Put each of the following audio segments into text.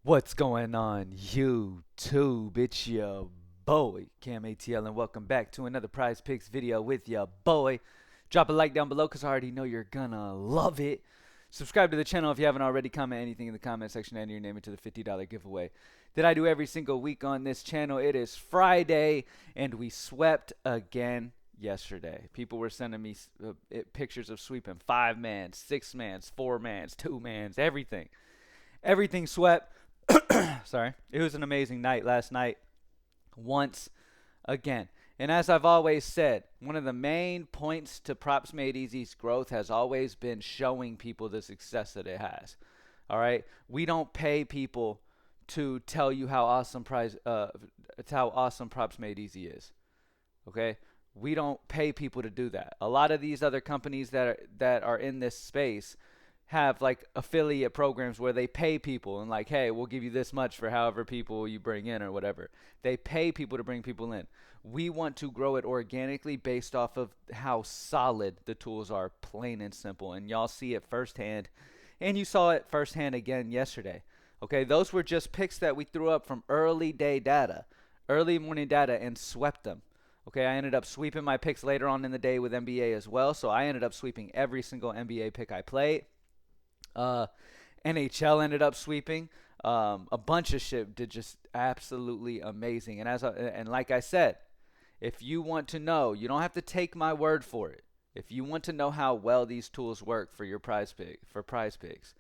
What's going on, YouTube? It's your boy, CamATL, and welcome back to another Prize Picks video with your boy. Drop a like down below because I already know you're gonna love it. Subscribe to the channel if you haven't already. Comment anything in the comment section and your name into the $50 giveaway that I do every single week on this channel. It is Friday, and we swept again yesterday. People were sending me pictures of sweeping 5-mans, 6-mans, 4-mans, 2-mans, everything. Everything swept. Sorry. It was an amazing night last night, once again. And as I've always said, one of the main points to Props Made Easy's growth has always been showing people the success that it has. All right? We don't pay people to tell you how awesome Props Made Easy is. Okay? We don't pay people to do that. A lot of these other companies that are in this space have like affiliate programs where they pay people and like, hey, we'll give you this much for however people you bring in or whatever. They pay people to bring people in. We want to grow it organically based off of how solid the tools are, plain and simple. And y'all see it firsthand. And you saw it firsthand again yesterday. Okay, those were just picks that we threw up from early morning data, and swept them. Okay, I ended up sweeping my picks later on in the day with NBA as well. So I ended up sweeping every single NBA pick I played. Uh, NHL ended up sweeping. A bunch of shit did just absolutely amazing. And like I said, if you want to know, you don't have to take my word for it. If you want to know how well these tools work for your prize picks,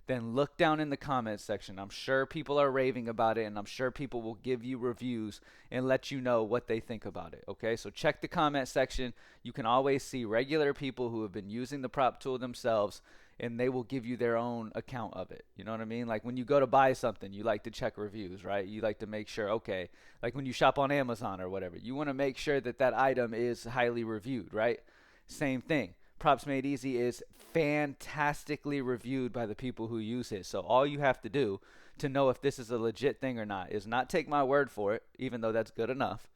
then look down in the comments section. I'm sure people are raving about it, and I'm sure people will give you reviews and let you know what they think about it. Okay, so check the comment section. You can always see regular people who have been using the prop tool themselves, and they will give you their own account of it. You know what I mean? Like when you go to buy something, you like to check reviews, right? You like to make sure, okay, like when you shop on Amazon or whatever, you want to make sure that that item is highly reviewed, right? Same thing. Props Made Easy is fantastically reviewed by the people who use it. So all you have to do to know if this is a legit thing or not is not take my word for it, even though that's good enough.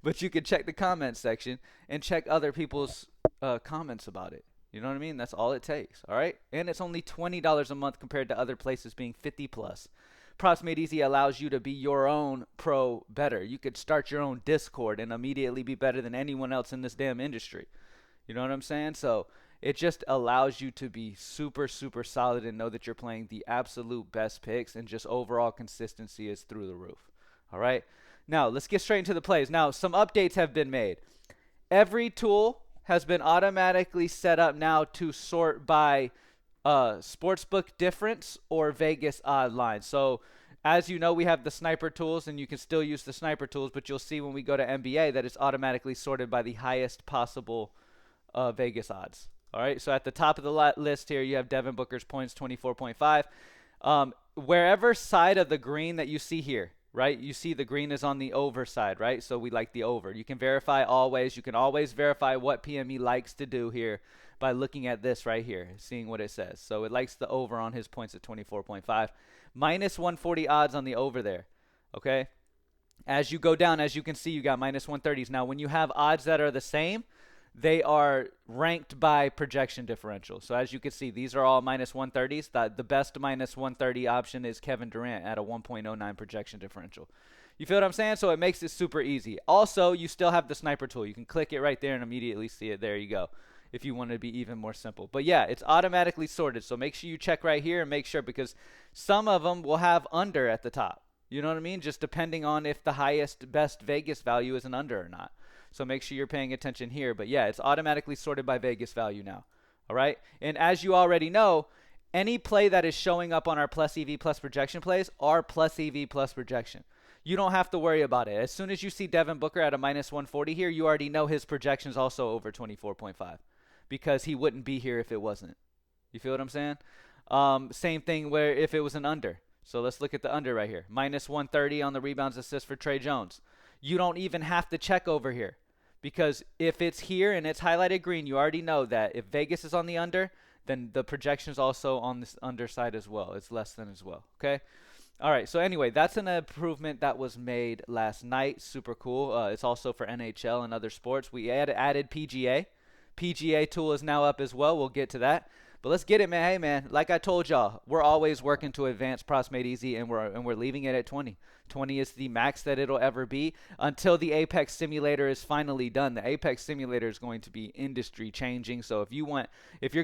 But you can check the comment section and check other people's comments about it. You know what I mean? That's all it takes. All right. And it's only $20 a month compared to other places being 50 plus. Props Made Easy allows you to be your own pro better. You could start your own Discord and immediately be better than anyone else in this damn industry. You know what I'm saying? So it just allows you to be super, super solid and know that you're playing the absolute best picks, and just overall consistency is through the roof. All right. Now let's get straight into the plays. Now some updates have been made. Every tool has been automatically set up now to sort by sportsbook difference or Vegas odd line. So as you know, we have the sniper tools, and you can still use the sniper tools, but you'll see when we go to NBA that it's automatically sorted by the highest possible Vegas odds. All right, so at the top of the list here, you have Devin Booker's points, 24.5. Wherever side of the green that you see here, right? You see the green is on the over side, right? So we like the over. You can verify always. You can always verify what PME likes to do here by looking at this right here, seeing what it says. So it likes the over on his points at 24.5. Minus 140 odds on the over there, okay? As you go down, as you can see, you got minus 130s. Now, when you have odds that are the same, they are ranked by projection differential. So as you can see, these are all minus 130s. The best minus 130 option is Kevin Durant at a 1.09 projection differential. You feel what I'm saying? So it makes it super easy. Also, you still have the sniper tool. You can click it right there and immediately see it. There you go, if you want to be even more simple. But yeah, it's automatically sorted. So make sure you check right here and make sure, because some of them will have under at the top. You know what I mean? Just depending on if the highest, best Vegas value is an under or not. So make sure you're paying attention here. But yeah, it's automatically sorted by Vegas value now. All right. And as you already know, any play that is showing up on our plus EV plus projection plays are plus EV plus projection. You don't have to worry about it. As soon as you see Devin Booker at a minus 140 here, you already know his projection is also over 24.5, because he wouldn't be here if it wasn't. You feel what I'm saying? Same thing where if it was an under. So let's look at the under right here. Minus 130 on the rebounds assist for Trey Jones. You don't even have to check over here, because if it's here and it's highlighted green, you already know that if Vegas is on the under, then the projection is also on this underside as well. It's less than as well, okay? All right, so anyway, that's an improvement that was made last night. Super cool. It's also for NHL and other sports. We added PGA. PGA tool is now up as well. We'll get to that. But let's get it, man. Hey, man, like I told y'all, we're always working to advance Props Made Easy, and we're leaving it at 20. 20 is the max that it'll ever be until the Apex Simulator is finally done. The Apex Simulator is going to be industry changing. So if you're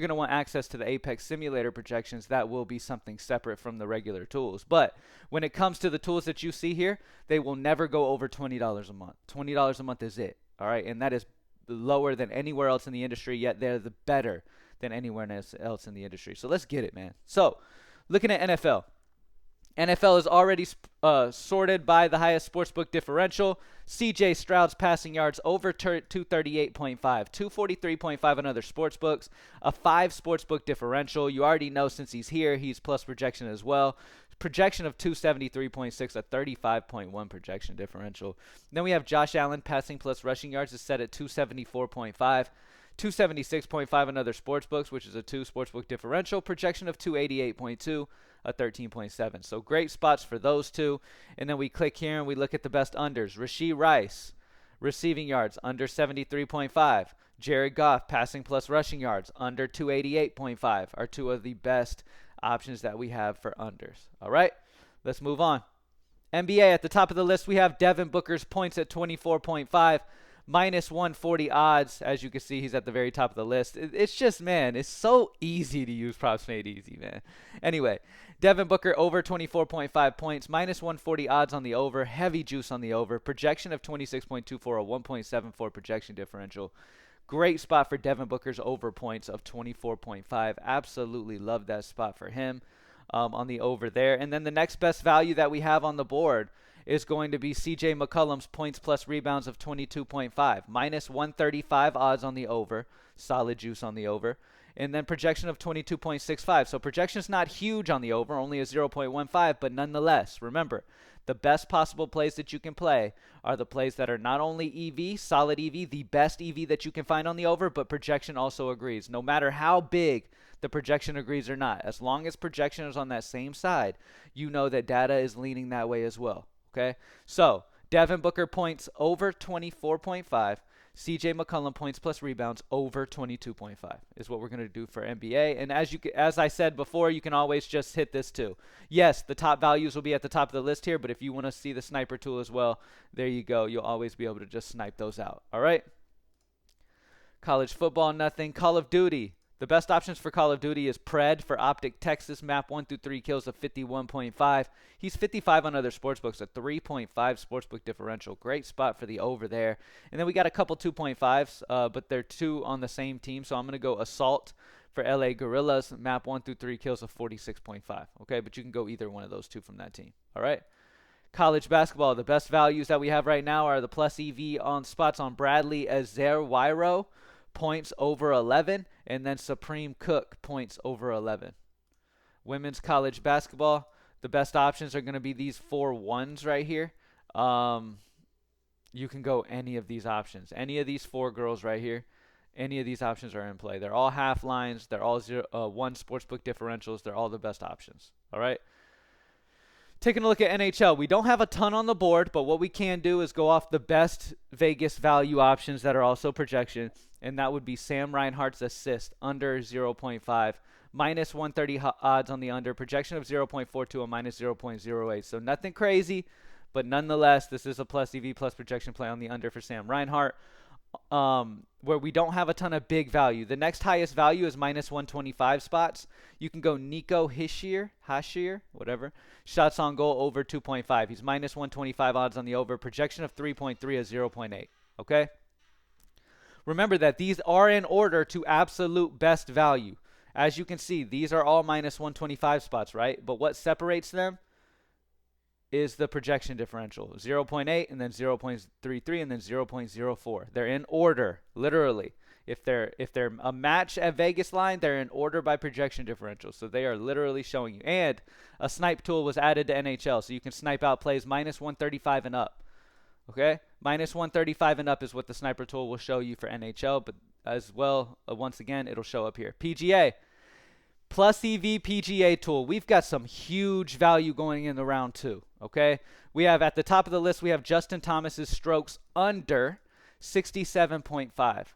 going to want access to the Apex Simulator projections, that will be something separate from the regular tools. But when it comes to the tools that you see here, they will never go over $20 a month. $20 a month is it. All right. And that is lower than anywhere else in the industry, yet they're the better than anywhere else in the industry. So let's get it, man. So looking at NFL. NFL is already sorted by the highest sportsbook differential. CJ Stroud's passing yards over 238.5, 243.5 on other sportsbooks, a 5 sportsbook differential. You already know since he's here, he's plus projection as well. Projection of 273.6, a 35.1 projection differential. Then we have Josh Allen passing plus rushing yards is set at 274.5. 276.5 on other sportsbooks, which is a 2 sportsbook differential. Projection of 288.2, a 13.7. So great spots for those two. And then we click here and we look at the best unders. Rashee Rice, receiving yards, under 73.5. Jared Goff, passing plus rushing yards, under 288.5 are 2 of the best options that we have for unders. All right, let's move on. NBA, at the top of the list, we have Devin Booker's points at 24.5. Minus 140 odds. As you can see, he's at the very top of the list. It's just, man, it's so easy to use Props Made Easy, man. Anyway, Devin Booker over 24.5 points. Minus 140 odds on the over. Heavy juice on the over. Projection of 26.24, a 1.74 projection differential. Great spot for Devin Booker's over points of 24.5. Absolutely love that spot for him on the over there. And then the next best value that we have on the board is going to be CJ McCollum's points plus rebounds of 22.5. Minus 135 odds on the over. Solid juice on the over. And then projection of 22.65. So projection's not huge on the over, only a 0.15, but nonetheless, remember, the best possible plays that you can play are the plays that are not only EV, solid EV, the best EV that you can find on the over, but projection also agrees. No matter how big the projection agrees or not, as long as projection is on that same side, you know that data is leaning that way as well. Okay, so Devin Booker points over 24.5. CJ McCollum points plus rebounds over 22.5 is what we're going to do for NBA. And as I said before, you can always just hit this too. Yes, the top values will be at the top of the list here, but if you want to see the sniper tool as well, there you go. You'll always be able to just snipe those out. All right. College football, nothing. Call of Duty. The best options for Call of Duty is Pred for Optic Texas map 1 through 3 kills of 51.5. He's 55 on other sportsbooks, a 3.5 sportsbook differential. Great spot for the over there. And then we got a couple 2.5s, but they're 2 on the same team. So I'm going to go Assault for LA Gorillas map 1 through 3 kills of 46.5. Okay, but you can go either one of those 2 from that team. All right. College basketball, the best values that we have right now are the plus EV on spots on Bradley Azerwairo, points over 11, and then Supreme Cook points over 11. Women's college basketball, the best options are going to be these 4 1s right here. You can go any of these options. Any of these 4 girls right here, any of these options are in play. They're all half lines. They're all 1 sportsbook differentials. They're all the best options. All right. Taking a look at NHL, we don't have a ton on the board, but what we can do is go off the best Vegas value options that are also projection, and that would be Sam Reinhart's assist under 0.5, minus 130 odds on the under, projection of 0.42, a minus 0.08. So nothing crazy, but nonetheless, this is a plus EV plus projection play on the under for Sam Reinhart, where we don't have a ton of big value. The next highest value is minus 125 spots. You can go Nico Hischier, whatever. Shots on goal over 2.5. He's minus 125 odds on the over. Projection of 3.3 is 0.8. Okay? Remember that these are in order to absolute best value. As you can see, these are all minus 125 spots, right? But what separates them is the projection differential. 0.8 and then 0.33 and then 0.04. They're in order, literally. If they're a match at Vegas line, they're in order by projection differential. So they are literally showing you. And a snipe tool was added to NHL, so you can snipe out plays minus 135 and up. Okay? Minus 135 and up is what the sniper tool will show you for NHL, but as well, once again, it'll show up here. PGA. Plus EV PGA tool. We've got some huge value going in the round 2. Okay? We have at the top of the list, we have Justin Thomas's strokes under 67.5.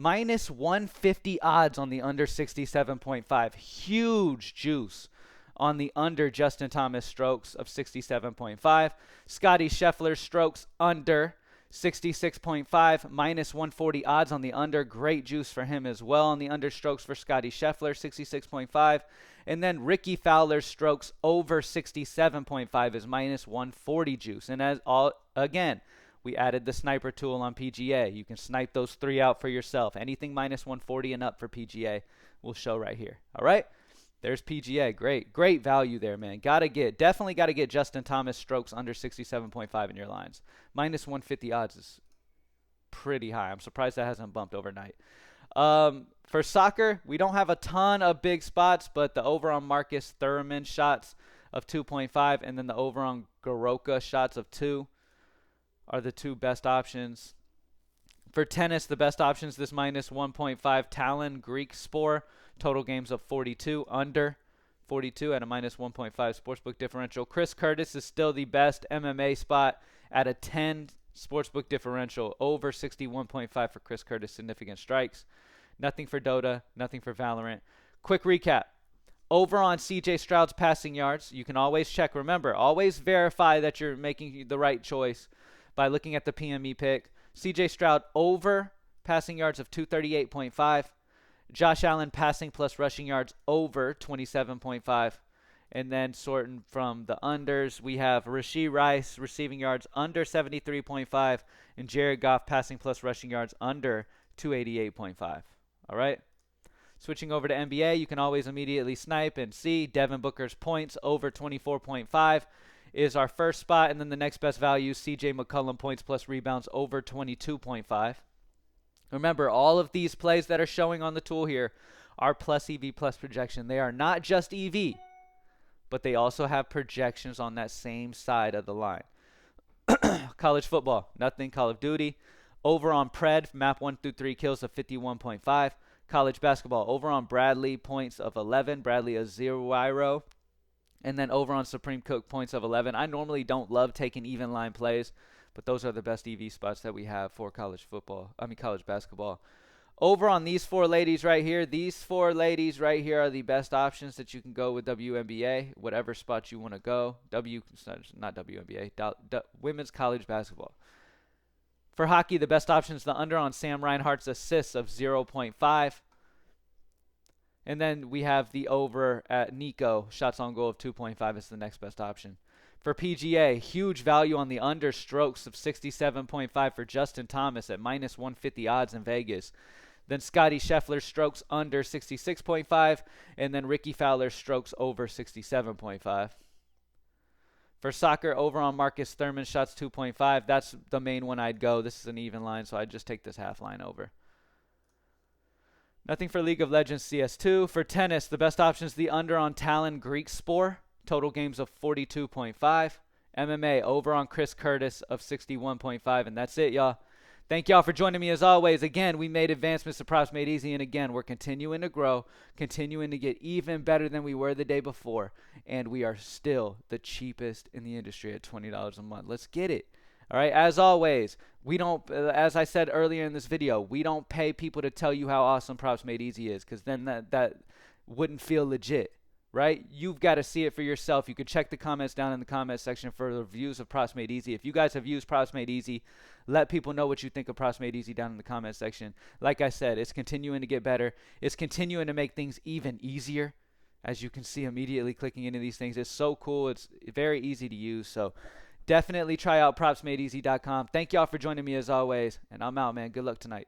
Minus 150 odds on the under 67.5. Huge juice on the under Justin Thomas strokes of 67.5. Scotty Scheffler strokes under 66.5. Minus 140 odds on the under. Great juice for him as well on the under strokes for Scotty Scheffler, 66.5. And then Ricky Fowler's strokes over 67.5 is minus 140 juice. And as all again, we added the sniper tool on PGA. You can snipe those 3 out for yourself. Anything minus 140 and up for PGA will show right here. All right? There's PGA. Great value there, man. Definitely got to get Justin Thomas strokes under 67.5 in your lines. Minus 150 odds is pretty high. I'm surprised that hasn't bumped overnight. For soccer, we don't have a ton of big spots, but the over on Marcus Thurman shots of 2.5 and then the over on Goroka shots of 2 are the 2 best options. For tennis, the best options this minus 1.5 Talon Greek Spore, total games of 42, under 42 at a minus 1.5 sportsbook differential. Chris Curtis is still the best MMA spot at a 10 sportsbook differential, over 61.5 for Chris Curtis, significant strikes. Nothing for Dota, nothing for Valorant. Quick recap. Over on CJ Stroud's passing yards, you can always check. Remember, always verify that you're making the right choice by looking at the PME pick. CJ Stroud over passing yards of 238.5. Josh Allen passing plus rushing yards over 27.5. And then sorting from the unders, we have Rashee Rice receiving yards under 73.5 and Jared Goff passing plus rushing yards under 288.5. All right. Switching over to NBA, you can always immediately snipe and see Devin Booker's points over 24.5 is our first spot. And then the next best value, CJ McCollum points plus rebounds over 22.5. Remember, all of these plays that are showing on the tool here are plus EV plus projection. They are not just EV, but they also have projections on that same side of the line. College football, nothing. Call of Duty. Over on Pred, map 1 through 3 kills of 51.5. College basketball, over on Bradley, points of 11. Bradley a 0. And then over on Supreme Cook, points of 11. I normally don't love taking even line plays, but those are the best EV spots that we have for college basketball. Over on these 4 ladies right here, are the best options that you can go with WNBA, whatever spot you want to go. Not WNBA, women's college basketball. For hockey, the best option is the under on Sam Reinhart's assists of 0.5. And then we have the over at Nico, shots on goal of 2.5 is the next best option. For PGA, huge value on the under strokes of 67.5 for Justin Thomas at minus 150 odds in Vegas. Then Scotty Scheffler strokes under 66.5, and then Ricky Fowler strokes over 67.5. For soccer, over on Marcus Thurman shots 2.5. That's the main one I'd go. This is an even line, so I'd just take this half line over. Nothing for League of Legends CS2. For tennis, the best option is the under on Talon Greek Spore. Total games of 42.5. MMA, over on Chris Curtis of 61.5. And that's it, y'all. Thank y'all for joining me as always. Again, we made advancements to Props Made Easy. And again, we're continuing to grow, continuing to get even better than we were the day before. And we are still the cheapest in the industry at $20 a month. Let's get it. All right. As always, we don't, as I said earlier in this video, we don't pay people to tell you how awesome Props Made Easy is, because then that wouldn't feel legit. Right? You've got to see it for yourself. You can check the comments down in the comment section for the reviews of Props Made Easy. If you guys have used Props Made Easy, let people know what you think of Props Made Easy down in the comment section. Like I said, it's continuing to get better. It's continuing to make things even easier. As you can see immediately clicking into these things, it's so cool. It's very easy to use. So definitely try out propsmadeeasy.com. Thank y'all for joining me as always, and I'm out, man. Good luck tonight.